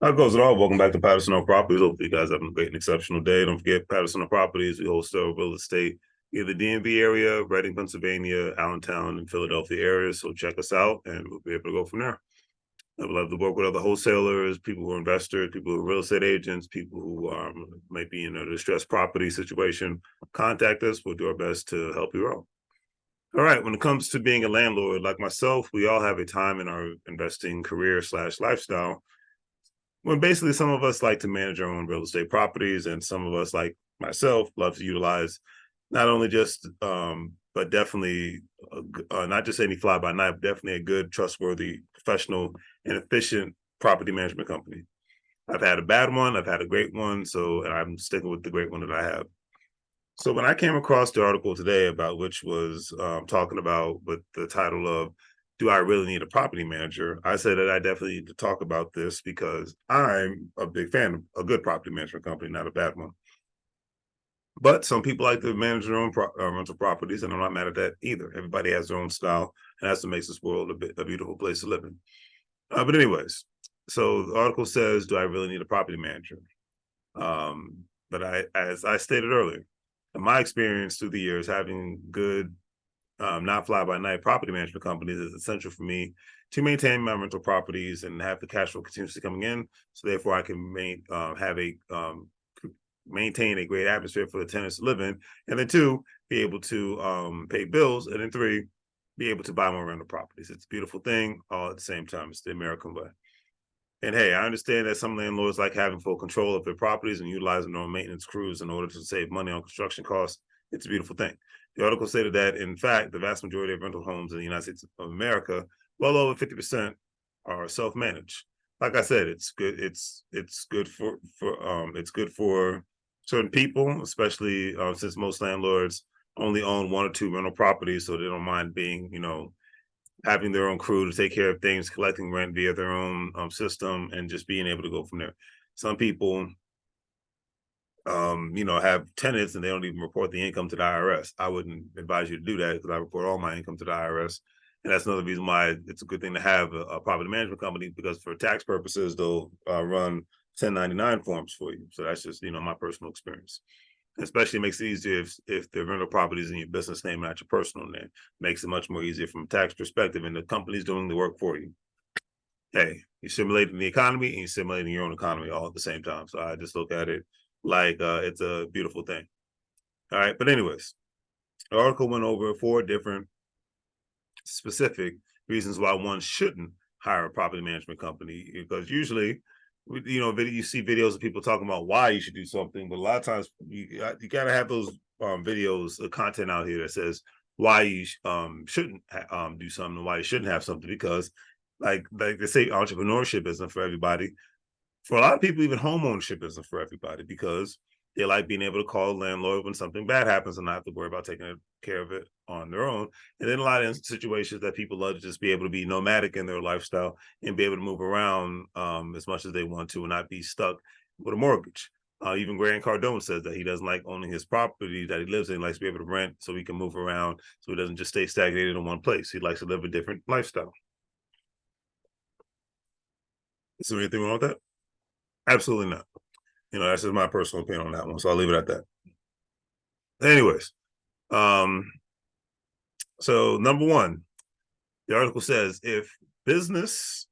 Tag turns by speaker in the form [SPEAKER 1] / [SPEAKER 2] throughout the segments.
[SPEAKER 1] How goes it all? Welcome back to Patterson Properties. Hopefully, you guys having a great and exceptional day. Don't forget Patterson Properties. We wholesale real estate in the DMV area, Reading, Pennsylvania, Allentown, and Philadelphia areas. So check us out, and we'll be able to go from there. I would love to work with other wholesalers, people who are investors, people who are real estate agents, people who might be in a distressed property situation. Contact us. We'll do our best to help you out. All right. When it comes to being a landlord, like myself, we all have a time in our investing career / lifestyle when basically some of us like to manage our own real estate properties, and some of us, like myself, love to utilize not only just, but definitely not just any fly by night, but definitely a good, trustworthy, professional, and efficient property management company. I've had a bad one, I've had a great one, and I'm sticking with the great one that I have. So when I came across the article today about which was talking about with the title of "Do I really need a property manager?" I said that I definitely need to talk about this because I'm a big fan of a good property management company, not a bad one. But some people like to manage their own rental properties, and I'm not mad at that either. Everybody has their own style, and that's what makes this world a beautiful place to live in. But anyways, so the article says, "Do I really need a property manager?" But as I stated earlier, in my experience through the years, having good, not fly by night property management companies is essential for me to maintain my rental properties and have the cash flow continuously coming in. So therefore, I can maintain a great atmosphere for the tenants to live in, and then two, be able to pay bills, and then three, be able to buy more rental properties. It's a beautiful thing all at the same time. It's the American way. And hey, I understand that some landlords like having full control of their properties and utilizing their own maintenance crews in order to save money on construction costs. It's a beautiful thing. The article stated that, in fact, the vast majority of rental homes in the United States of America, well over 50%, are self-managed. Like I said, it's good. It's good for certain people, especially since most landlords only own one or two rental properties, so they don't mind being, having their own crew to take care of things, collecting rent via their own system, and just being able to go from there. Some people, have tenants and they don't even report the income to the IRS. I wouldn't advise you to do that because I report all my income to the IRS. And that's another reason why it's a good thing to have a property management company, because for tax purposes, they'll run 1099 forms for you. So that's just, my personal experience. Especially makes it easier if the rental property is in your business name, not your personal name. Makes it much more easier from a tax perspective, and the company's doing the work for you. Hey, you're simulating the economy and you're simulating your own economy all at the same time. So I just look at it like it's a beautiful thing. All right, but anyways, the article went over 4 different specific reasons why one shouldn't hire a property management company, because usually you see videos of people talking about why you should do something, but a lot of times you got to have those videos, the content out here that says why you shouldn't do something and why you shouldn't have something, because like they say, entrepreneurship isn't for everybody. For a lot of people, even home ownership isn't for everybody, because they like being able to call a landlord when something bad happens and not have to worry about taking care of it on their own. And then a lot of situations that people love to just be able to be nomadic in their lifestyle and be able to move around as much as they want to and not be stuck with a mortgage. Even Grant Cardone says that he doesn't like owning his property that he lives in. He likes to be able to rent so he can move around, so he doesn't just stay stagnated in one place. He likes to live a different lifestyle. Is there anything wrong with that? Absolutely not. That's just my personal opinion on that one. So I'll leave it at that. Anyways, um, so number one, the article says business,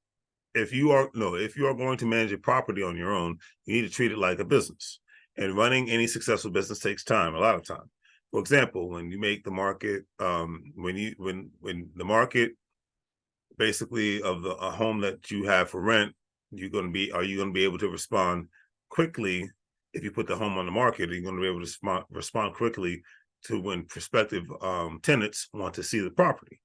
[SPEAKER 1] if you are going to manage a property on your own, you need to treat it like a business. And running any successful business takes time, a lot of time. For example, when you make the market, when the market basically of a home that you have for rent, are you going to be able to respond quickly? If you put the home on the market, are you going to be able to respond quickly to when prospective tenants want to see the property?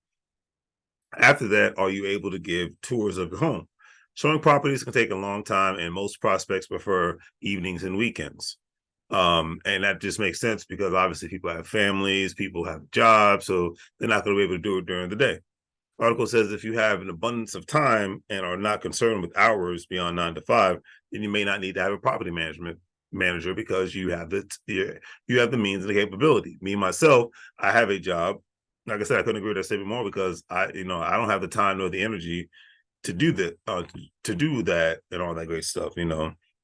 [SPEAKER 1] After that, are you able to give tours of the home? Showing properties can take a long time, and most prospects prefer evenings and weekends. And that just makes sense because obviously people have families, people have jobs, so they're not going to be able to do it during the day. Article says if you have an abundance of time and are not concerned with hours beyond 9 to 5, then you may not need to have a property management manager, because you have the means and the capability. Me myself, I have a job. Like I said, I couldn't agree with that statement more, because I don't have the time nor the energy to do that, and all that great stuff,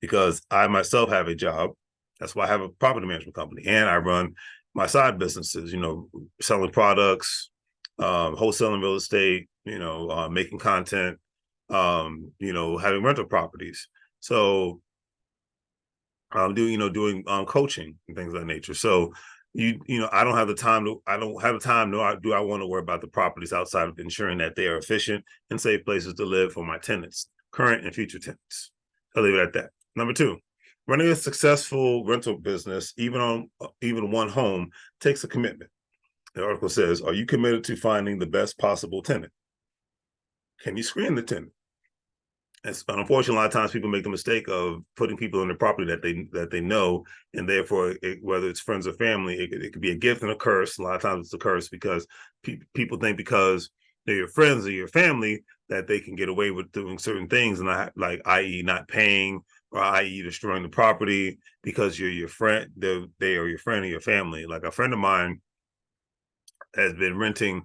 [SPEAKER 1] because I myself have a job. That's why I have a property management company, and I run my side businesses, selling products, wholesaling real estate, making content, having rental properties. So doing coaching and things of that nature. So I don't have the time nor do I want to worry about the properties outside of ensuring that they are efficient and safe places to live for my tenants, current and future tenants. I'll leave it at that. Number 2, running a successful rental business, even one home, takes a commitment. The article says, are you committed to finding the best possible tenant? Can you screen the tenant? And unfortunately, a lot of times people make the mistake of putting people in the property that they know, and therefore, whether it's friends or family, it could be a gift and a curse. A lot of times, it's a curse because people think because they're your friends or your family that they can get away with doing certain things, and i.e., not paying, or i.e., destroying the property because you're your friend. They are your friend or your family. Like a friend of mine has been renting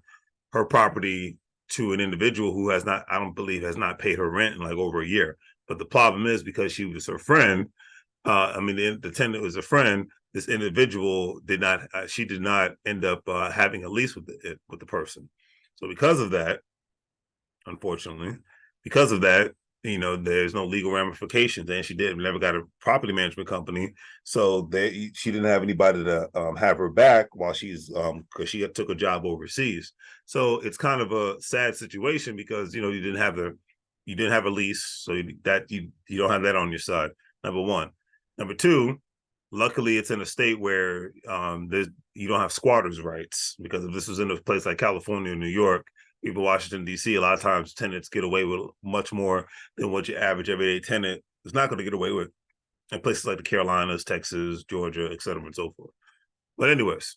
[SPEAKER 1] her property to an individual who I don't believe has not paid her rent in like over a year. But the problem is, because she was her friend, the tenant was a friend, this individual she did not end up having a lease with the person. So because of that, unfortunately, there's no legal ramifications, and she never got a property management company, so she didn't have anybody to have her back while she's because she took a job overseas. So it's kind of a sad situation because you didn't have a lease, so you don't have that on your side. Number 1. Number 2, luckily it's in a state where you don't have squatters' rights, because if this was in a place like California or New York, even Washington, D.C., a lot of times tenants get away with much more than what your average everyday tenant is not going to get away with in places like the Carolinas, Texas, Georgia, et cetera, and so forth. But anyways,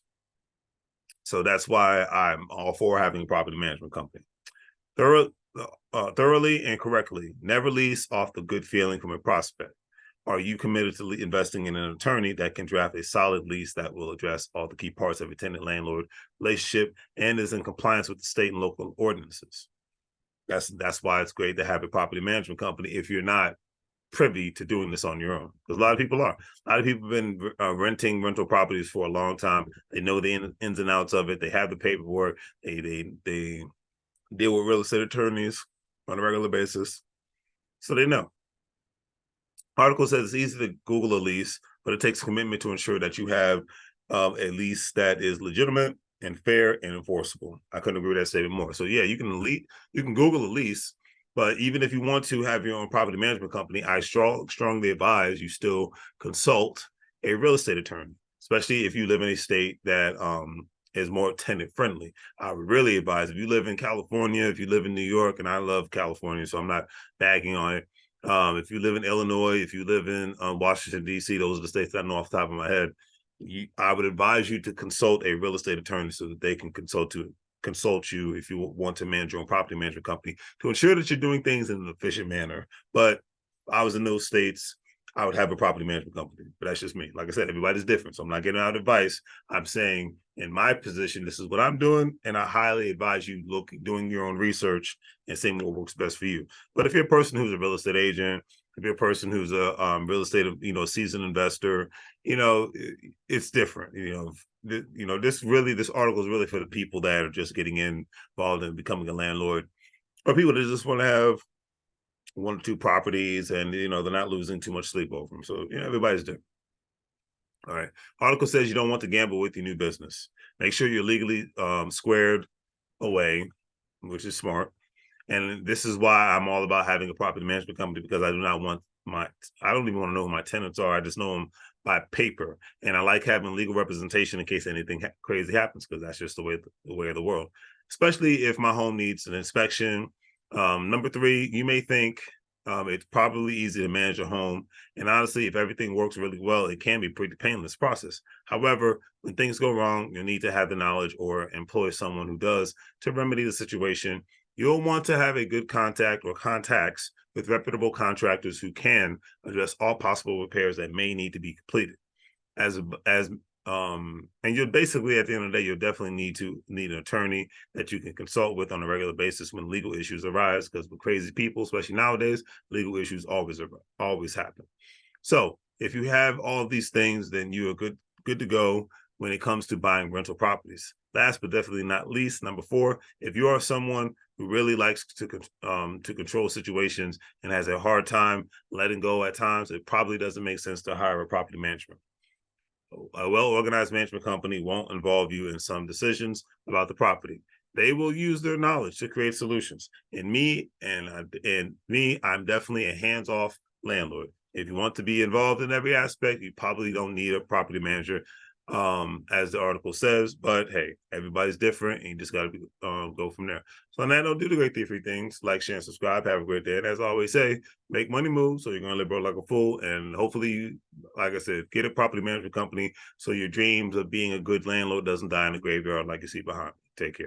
[SPEAKER 1] so that's why I'm all for having a property management company. Thoroughly and correctly, never lease off the good feeling from a prospect. Are you committed to investing in an attorney that can draft a solid lease that will address all the key parts of a tenant-landlord relationship and is in compliance with the state and local ordinances? That's why it's great to have a property management company if you're not privy to doing this on your own, because a lot of people are. A lot of people have been renting rental properties for a long time. They know the ins and outs of it. They have the paperwork. They deal with real estate attorneys on a regular basis, so they know. Article says it's easy to Google a lease, but it takes commitment to ensure that you have a lease that is legitimate and fair and enforceable. I couldn't agree with that statement more. So yeah, you can Google a lease, but even if you want to have your own property management company, I strongly advise you still consult a real estate attorney, especially if you live in a state that is more tenant friendly. I would really advise, if you live in California, if you live in New York, and I love California, so I'm not bagging on it. If you live in Illinois, if you live in Washington, D.C., those are the states that I know off the top of my head. I would advise you to consult a real estate attorney so that they can consult you if you want to manage your own property management company, to ensure that you're doing things in an efficient manner. But if I was in those states, I would have a property management company. But that's just me. Like I said, everybody's different. So I'm not giving out advice. I'm saying, in my position, this is what I'm doing, and I highly advise you doing your own research and seeing what works best for you. But if you're a person who's a real estate agent, if you're a person who's a real estate, seasoned investor, it's different. This article is really for the people that are just getting involved in becoming a landlord, or people that just want to have 1 or 2 properties, and they're not losing too much sleep over them. So everybody's different. All right. Article says you don't want to gamble with your new business. Make sure you're legally squared away, which is smart. And this is why I'm all about having a property management company, because I don't even want to know who my tenants are. I just know them by paper. And I like having legal representation in case anything crazy happens, because that's just the way of the world, especially if my home needs an inspection. Number 3, you may think it's probably easy to manage a home. And honestly, if everything works really well, it can be a pretty painless process. However, when things go wrong, you'll need to have the knowledge or employ someone who does to remedy the situation. You'll want to have a good contact or contacts with reputable contractors who can address all possible repairs that may need to be completed. As And you'll basically, at the end of the day, you'll definitely need an attorney that you can consult with on a regular basis when legal issues arise, because with crazy people, especially nowadays, legal issues always happen. So if you have all of these things, then you are good to go when it comes to buying rental properties. Last but definitely not least, number 4, if you are someone who really likes to control situations and has a hard time letting go at times, it probably doesn't make sense to hire a property management. A well-organized management company won't involve you in some decisions about the property. They will use their knowledge to create solutions. I'm definitely a hands-off landlord. If you want to be involved in every aspect, you probably don't need a property manager, as the article says. But hey, everybody's different, and you just got to go from there. So on that note, do the great 3 things: like, share, and subscribe. Have a great day. And as I always say, make money move, so you're gonna live broke like a fool. And hopefully, like I said, get a property management company so your dreams of being a good landlord doesn't die in the graveyard like you see behind me. Take care.